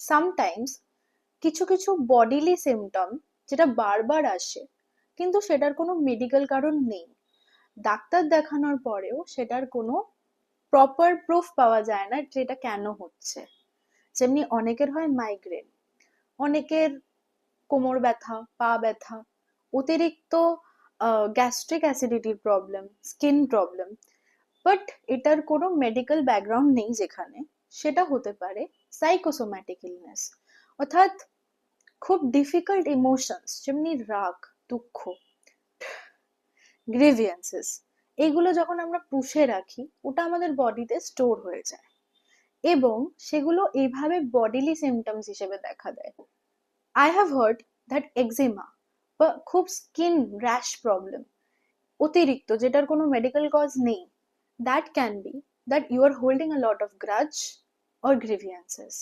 Sometimes কিছু কিছু bodily symptom যেটা বারবার আসে, কিন্তু সেটার কোনো মেডিকেল কারণ নেই, ডাক্তার দেখানোর পরেও সেটার কোনো প্রপার প্রুফ পাওয়া যায় না যে এটা কেন হচ্ছে। যেমনি অনেকের হয় মাইগ্রেন, অনেকের কোমর ব্যথা, পা ব্যথা, অতিরিক্ত গ্যাস্ট্রিক অ্যাসিডিটির প্রবলেম, স্কিন প্রবলেম, বাট এটার কোনো মেডিকেল ব্যাকগ্রাউন্ড নেই যেখানে। সেটা হতে পারে সাইকোসোম্যাটিক ইলনেস, অর্থাৎ খুব ডিফিকাল্ট ইমোশনস যেমনি রাগ, দুঃখ, গ্রিভিয়েন্সেস, এগুলো যখন আমরা পুষে রাখি ওটা আমাদের বডিতে স্টোর হয়ে যায় এবং সেগুলো এইভাবে বডিলি সিমটমস হিসেবে দেখা দেয়। I have heard that eczema বা খুব স্কিন র্যাশ প্রবলেম অতিরিক্ত, যেটার কোনো মেডিকেল কজ নেই, that can be that you are holding a lot of grudge or গ্রিভিয়েন্সেস।